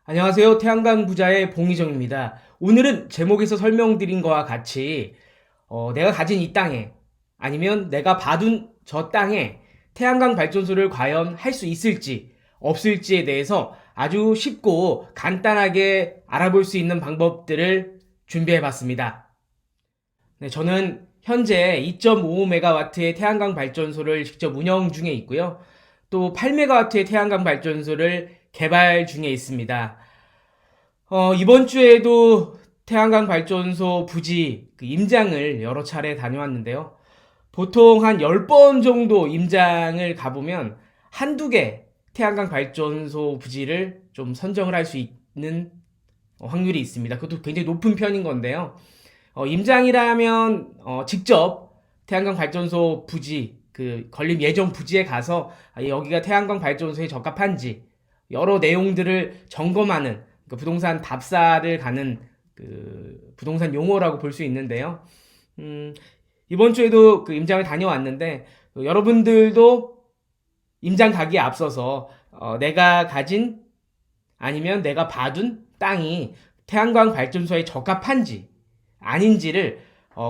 안녕하세요. 태양광 부자의 봉희정입니다. 오늘은 제목에서 설명드린 거와 같이 내가 가진 이 땅에 아니면 내가 봐둔 저 땅에 태양광 발전소를 과연 할 수 있을지 없을지에 대해서 아주 쉽고 간단하게 알아볼 수 있는 방법들을 준비해 봤습니다. 네, 저는 현재 2.5메가와트의 태양광 발전소를 직접 운영 중에 있고요. 또 8메가와트의 태양광 발전소를 개발 중에 있습니다. 이번 주에도 태양광 발전소 부지 그 임장을 여러 차례 다녀왔는데요. 보통 한 10번 정도 임장을 가보면 한두 개 태양광 발전소 부지를 좀 선정을 할 수 있는 확률이 있습니다. 그것도 굉장히 높은 편인 건데요. 임장이라면 직접 태양광 발전소 부지 그 건립 예정 부지에 가서 여기가 태양광 발전소에 적합한지 여러 내용들을 점검하는 그 부동산 답사를 가는 그 부동산 용어라고 볼 수 있는데요. 이번 주에도 그 임장을 다녀왔는데 여러분들도 임장 가기에 앞서서 내가 가진 아니면 내가 봐둔 땅이 태양광 발전소에 적합한지 아닌지를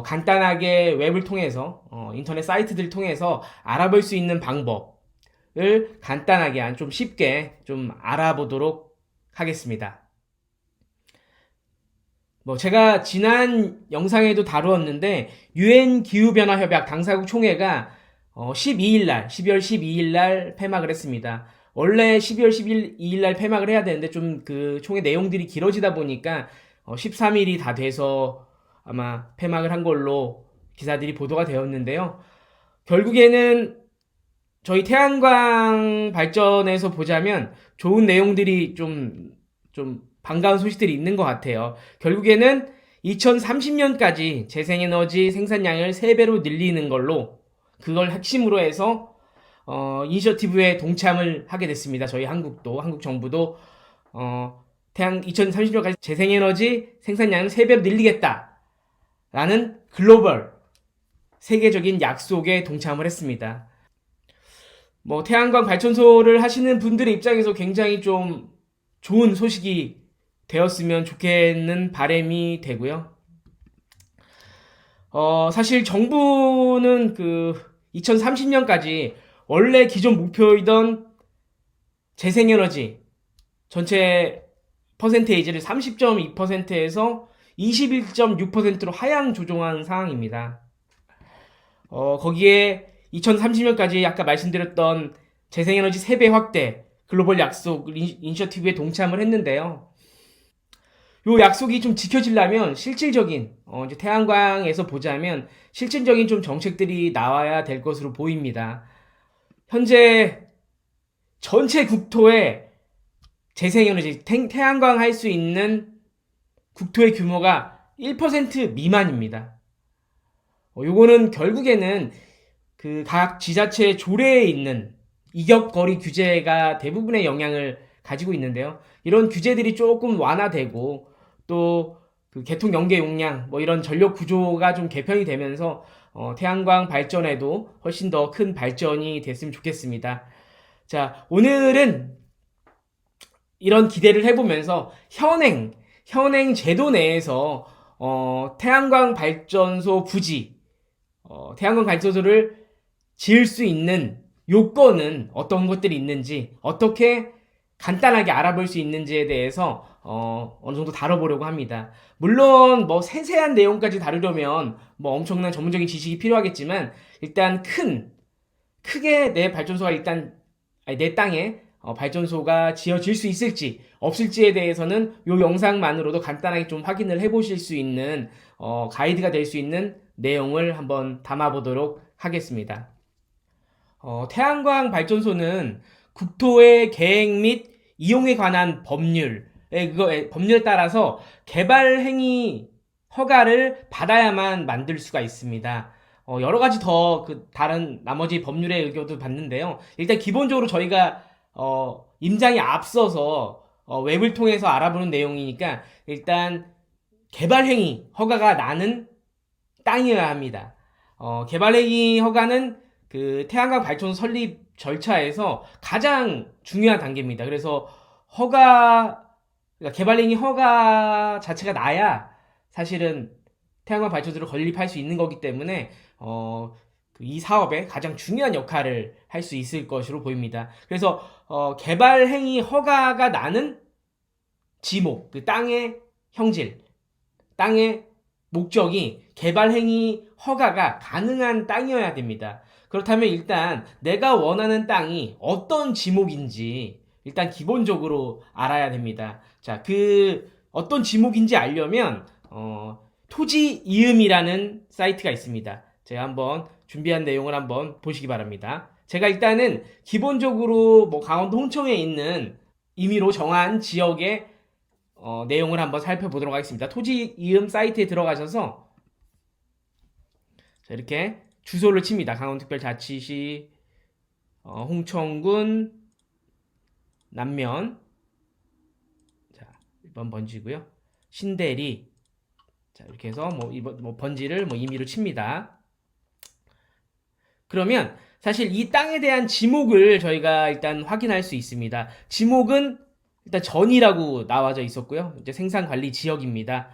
간단하게 웹을 통해서 인터넷 사이트들 통해서 알아볼 수 있는 방법을 간단하게 좀 쉽게 좀 알아보도록 하겠습니다. 제가 지난 영상에도 다루었는데 유엔 기후변화 협약 당사국 총회가 12월 12일 날 폐막을 했습니다. 원래 12월 12일 날 폐막을 해야 되는데 좀 그 총회 내용들이 길어지다 보니까 13일이 다 돼서 아마 폐막을 한 걸로 기사들이 보도가 되었는데요. 결국에는 저희 태양광 발전에서 보자면 좋은 내용들이 좀 반가운 소식들이 있는 것 같아요. 결국에는 2030년까지 재생에너지 생산량을 3배로 늘리는 걸로 그걸 핵심으로 해서 이니셔티브에 동참을 하게 됐습니다. 저희 한국 정부도 2030년까지 재생에너지 생산량을 3배로 늘리겠다라는 글로벌 세계적인 약속에 동참을 했습니다. 태양광 발전소를 하시는 분들의 입장에서 굉장히 좀 좋은 소식이 되었으면 좋겠는 바람이 되고요. 사실 정부는 그 2030년까지 원래 기존 목표이던 재생에너지 전체 퍼센테이지를 30.2%에서 21.6%로 하향 조정한 상황입니다. 거기에 2030년까지 아까 말씀드렸던 재생에너지 3배 확대 글로벌 약속 이니셔티브에 동참을 했는데요. 요 약속이 좀 지켜지려면 실질적인 이제 태양광에서 보자면 실질적인 좀 정책들이 나와야 될 것으로 보입니다. 현재 전체 국토에 재생에너지 태양광 할 수 있는 국토의 규모가 1% 미만입니다. 요거는 결국에는 그 각 지자체 조례에 있는 이격거리 규제가 대부분의 영향을 가지고 있는데요. 이런 규제들이 조금 완화되고 또 그 개통 연계 용량 이런 전력 구조가 좀 개편이 되면서 태양광 발전에도 훨씬 더 큰 발전이 됐으면 좋겠습니다. 자, 오늘은 이런 기대를 해보면서 현행 제도 내에서 태양광 발전소 부지 태양광 발전소를 지을 수 있는 요건은 어떤 것들이 있는지 어떻게 간단하게 알아볼 수 있는지에 대해서 어느 정도 다뤄보려고 합니다. 물론 세세한 내용까지 다루려면 엄청난 전문적인 지식이 필요하겠지만 일단 크게 내 발전소가 내 땅에 발전소가 지어질 수 있을지 없을지에 대해서는 요 영상만으로도 간단하게 좀 확인을 해보실 수 있는 가이드가 될 수 있는 내용을 한번 담아보도록 하겠습니다. 태양광 발전소는 국토의 계획 및 이용에 관한 법률에 따라서 개발 행위 허가를 받아야만 만들 수가 있습니다. 여러 가지 더 다른 나머지 법률의 의견도 봤는데요. 일단 기본적으로 저희가 임장에 앞서서 웹을 통해서 알아보는 내용이니까 일단 개발 행위 허가가 나는 땅이어야 합니다. 개발 행위 허가는 그 태양광 발전소 설립 절차에서 가장 중요한 단계입니다. 그래서 허가를 그러니까 개발행위 허가 자체가 나야 사실은 태양광 발전소를 건립할 수 있는 거기 때문에 이 사업에 가장 중요한 역할을 할 수 있을 것으로 보입니다. 그래서 개발행위 허가가 나는 지목, 그 땅의 형질, 땅의 목적이 개발행위 허가가 가능한 땅이어야 됩니다. 그렇다면 일단 내가 원하는 땅이 어떤 지목인지 일단 기본적으로 알아야 됩니다. 자, 그 어떤 지목인지 알려면 토지이음이라는 사이트가 있습니다. 제가 한번 준비한 내용을 한번 보시기 바랍니다. 제가 일단은 기본적으로 뭐 강원도 홍천에 있는 임의로 정한 지역의 내용을 한번 살펴보도록 하겠습니다. 토지이음 사이트에 들어가셔서 자, 이렇게 주소를 칩니다. 강원특별자치시 홍천군 남면 자 1번 번지고요. 신대리 자 이렇게 해서 뭐 번지를 뭐 임의로 칩니다. 그러면 사실 이 땅에 대한 지목을 저희가 일단 확인할 수 있습니다. 지목은 일단 전이라고 나와져 있었고요. 이제 생산관리 지역입니다.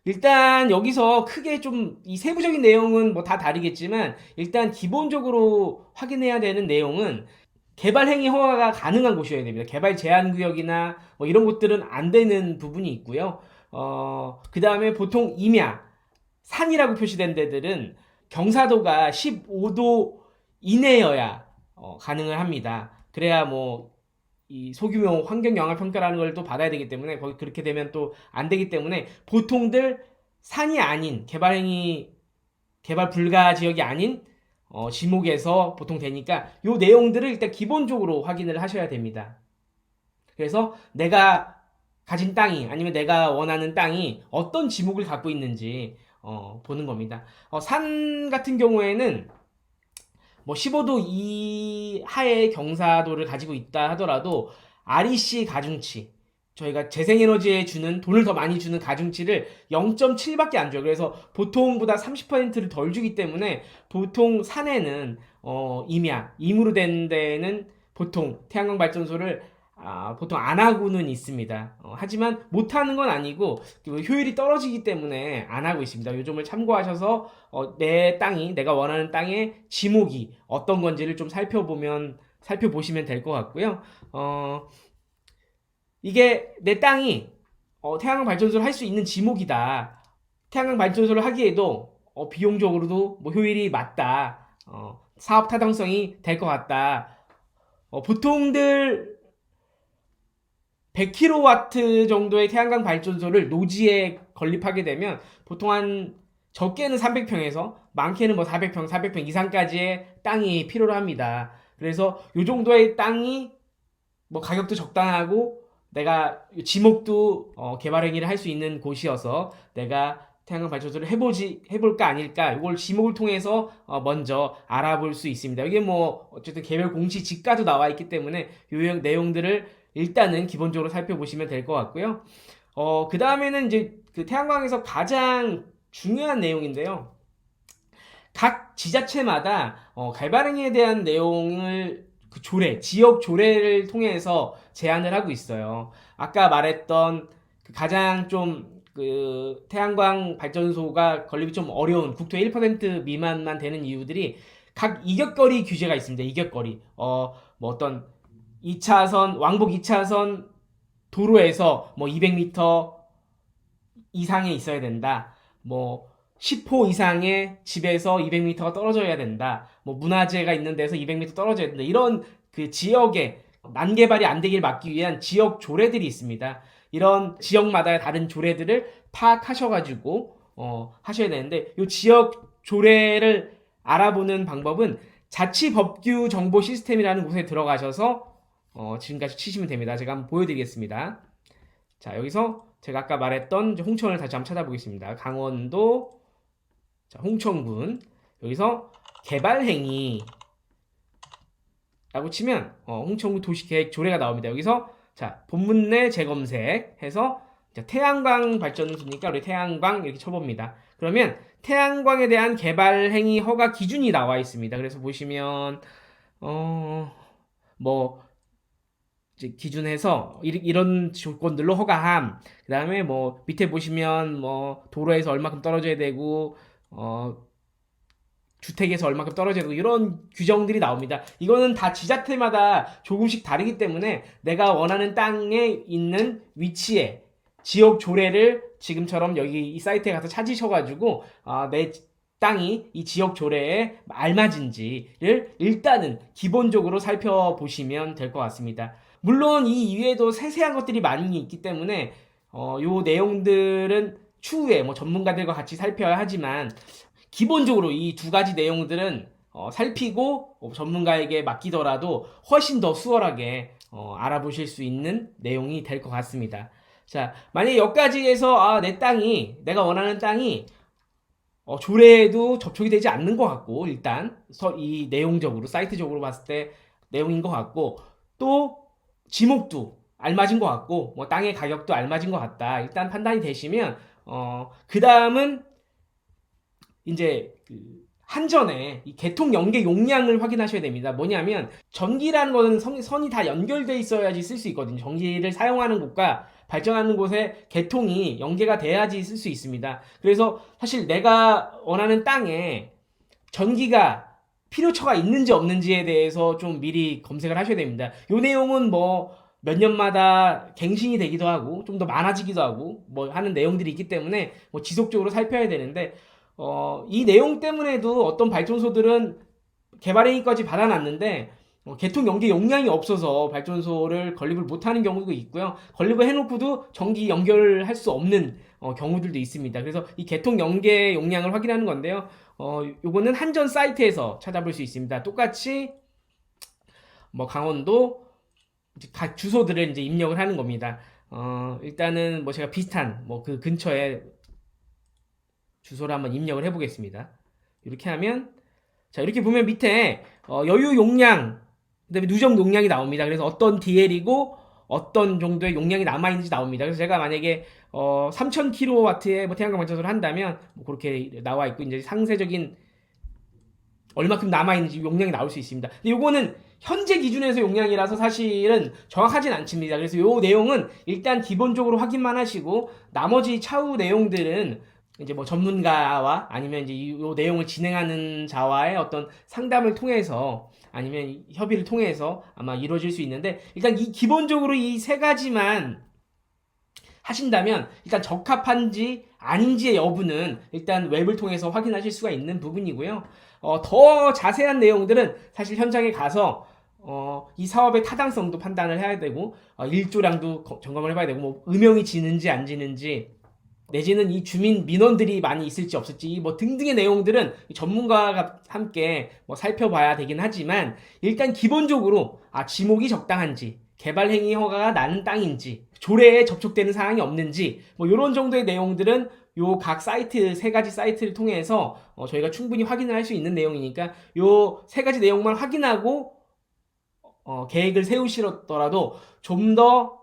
일단 여기서 크게 좀 이 세부적인 내용은 뭐 다 다르겠지만 일단 기본적으로 확인해야 되는 내용은 개발행위 허가가 가능한 곳이어야 됩니다. 개발 제한 구역이나 뭐 이런 곳들은 안 되는 부분이 있고요. 그 다음에 보통 임야, 산이라고 표시된 데들은 경사도가 15도 이내여야 가능을 합니다. 그래야 뭐 이 소규모 환경 영향 평가라는 걸 또 받아야 되기 때문에 거기 그렇게 되면 또 안 되기 때문에 보통들 산이 아닌 개발 불가 지역이 아닌 지목에서 보통 되니까 요 내용들을 일단 기본적으로 확인을 하셔야 됩니다. 그래서 내가 가진 땅이 아니면 내가 원하는 땅이 어떤 지목을 갖고 있는지 보는 겁니다. 산 같은 경우에는 뭐 15도 이하의 경사도를 가지고 있다 하더라도 REC 가중치 저희가 재생에너지에 주는 돈을 더 많이 주는 가중치를 0.7밖에 안 줘요. 그래서 보통보다 30%를 덜 주기 때문에 보통 산에는 임으로 된 데는 보통 태양광 발전소를 보통 안 하고는 있습니다. 하지만 못 하는 건 아니고 효율이 떨어지기 때문에 안 하고 있습니다. 요 점을 참고하셔서 내가 원하는 땅의 지목이 어떤 건지를 좀 살펴보시면 될 것 같고요. 이게 내 땅이 태양광 발전소를 할 수 있는 지목이다. 태양광 발전소를 하기에도 비용적으로도 뭐 효율이 맞다. 사업 타당성이 될 것 같다. 보통들 100kW 정도의 태양광 발전소를 노지에 건립하게 되면 보통 한 적게는 300평에서 많게는 뭐 400평, 400평 이상까지의 땅이 필요로 합니다. 그래서 요 정도의 땅이 뭐 가격도 적당하고 내가 지목도 개발 행위를 할 수 있는 곳이어서 내가 태양광 발전소를 해볼까 아닐까 이걸 지목을 통해서 먼저 알아볼 수 있습니다. 이게 뭐 어쨌든 개별 공시 지가도 나와 있기 때문에 요 내용들을 일단은 기본적으로 살펴보시면 될 것 같고요. 그 다음에는 이제 그 태양광에서 가장 중요한 내용인데요. 각 지자체마다 개발행위에 대한 내용을 그 지역 조례를 통해서 제안을 하고 있어요. 아까 말했던 그 가장 좀 그 태양광 발전소가 건립이 좀 어려운 국토의 1% 미만만 되는 이유들이 각 이격거리 규제가 있습니다. 이격거리. 뭐 어떤 2차선, 왕복 2차선 도로에서 뭐 200m 이상에 있어야 된다. 뭐 10호 이상의 집에서 200m가 떨어져야 된다. 뭐 문화재가 있는 데서 200m 떨어져야 된다. 이런 그 지역에 난개발이 안 되길 막기 위한 지역 조례들이 있습니다. 이런 지역마다 다른 조례들을 파악하셔가지고 하셔야 되는데 이 지역 조례를 알아보는 방법은 자치법규 정보 시스템이라는 곳에 들어가셔서 지금까지 치시면 됩니다. 제가 한번 보여드리겠습니다. 자, 여기서 제가 아까 말했던 홍천을 다시 한번 찾아보겠습니다. 강원도 자, 홍천군 여기서 개발행위 라고 치면 홍천군 도시계획 조례가 나옵니다. 여기서 자 본문 내 재검색 해서 태양광 발전소니까 우리 태양광 이렇게 쳐봅니다. 그러면 태양광에 대한 개발행위 허가 기준이 나와 있습니다. 그래서 보시면 뭐 기준해서 이런 조건들로 허가함. 그다음에 뭐 밑에 보시면 뭐 도로에서 얼마큼 떨어져야 되고 주택에서 얼마큼 떨어져야 되고 이런 규정들이 나옵니다. 이거는 다 지자체마다 조금씩 다르기 때문에 내가 원하는 땅에 있는 위치에 지역 조례를 지금처럼 여기 이 사이트에 가서 찾으셔가지고 내 땅이 이 지역 조례에 알맞은지를 일단은 기본적으로 살펴보시면 될 것 같습니다. 물론 이 이외에도 세세한 것들이 많이 있기 때문에 요 내용들은 추후에 뭐 전문가들과 같이 살펴야 하지만 기본적으로 이 두 가지 내용들은 살피고 전문가에게 맡기더라도 훨씬 더 수월하게 알아보실 수 있는 내용이 될 것 같습니다. 자, 만약에 여기까지에서 내 땅이 내가 원하는 땅이 조례에도 접촉이 되지 않는 것 같고 일단 이 내용적으로 사이트적으로 봤을 때 내용인 것 같고 또 지목도 알맞은 것 같고 뭐 땅의 가격도 알맞은 것 같다 일단 판단이 되시면 그 다음은 이제 한전에 이 개통 연계 용량을 확인하셔야 됩니다. 뭐냐면 전기라는 거는 선이 다 연결돼 있어야지 쓸 수 있거든요. 전기를 사용하는 곳과 발전하는 곳에 개통이 연계가 돼야지 쓸 수 있습니다. 그래서 사실 내가 원하는 땅에 전기가 필요처가 있는지 없는지에 대해서 좀 미리 검색을 하셔야 됩니다. 이 내용은 뭐 몇 년마다 갱신이 되기도 하고 좀 더 많아지기도 하고 뭐 하는 내용들이 있기 때문에 뭐 지속적으로 살펴야 되는데 이 내용 때문에도 어떤 발전소들은 개발행위까지 받아놨는데 개통 연계 용량이 없어서 발전소를 건립을 못하는 경우도 있고요. 건립을 해놓고도 전기 연결할 수 없는 경우들도 있습니다. 그래서 이 개통 연계 용량을 확인하는 건데요. 요거는 한전 사이트에서 찾아볼 수 있습니다. 똑같이 뭐 강원도 각 주소들을 이제 입력을 하는 겁니다. 일단은 뭐 제가 비슷한 뭐 그 근처에 주소를 한번 입력을 해보겠습니다. 이렇게 하면 자 이렇게 보면 밑에 여유 용량 그다음에 누적 용량이 나옵니다. 그래서 어떤 DL이고 어떤 정도의 용량이 남아있는지 나옵니다. 그래서 제가 만약에 3000kW의 뭐 태양광 발전소를 한다면 뭐 그렇게 나와 있고 이제 상세적인 얼마큼 남아있는지 용량이 나올 수 있습니다. 근데 요거는 현재 기준에서 용량이라서 사실은 정확하진 않습니다. 그래서 요 내용은 일단 기본적으로 확인만 하시고 나머지 차후 내용들은 이제 뭐 전문가와 아니면 이제 이 내용을 진행하는 자와의 어떤 상담을 통해서 아니면 협의를 통해서 아마 이루어질 수 있는데 일단 이 기본적으로 이 세 가지만 하신다면 일단 적합한지 아닌지의 여부는 일단 웹을 통해서 확인하실 수가 있는 부분이고요. 더 자세한 내용들은 사실 현장에 가서 이 사업의 타당성도 판단을 해야 되고 일조량도 점검을 해봐야 되고 뭐 음영이 지는지 안 지는지 내지는 이 주민 민원들이 많이 있을지 없을지 뭐 등등의 내용들은 전문가와 함께 뭐 살펴봐야 되긴 하지만 일단 기본적으로 지목이 적당한지 개발 행위 허가가 나는 땅인지 조례에 접촉되는 사항이 없는지 뭐 이런 정도의 내용들은 요 각 사이트 세 가지 사이트를 통해서 저희가 충분히 확인을 할 수 있는 내용이니까 요 세 가지 내용만 확인하고 계획을 세우시더라도 좀 더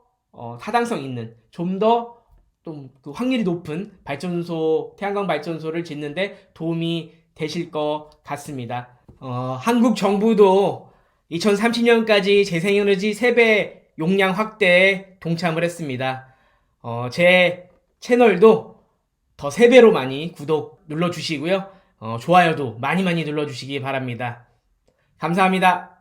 타당성 있는 좀 더 좀 그 확률이 높은 발전소 태양광 발전소를 짓는데 도움이 되실 것 같습니다. 한국 정부도 2030년까지 재생에너지 3배 용량 확대에 동참을 했습니다. 제 채널도 더 3배로 많이 구독 눌러주시고요. 좋아요도 많이 눌러주시기 바랍니다. 감사합니다.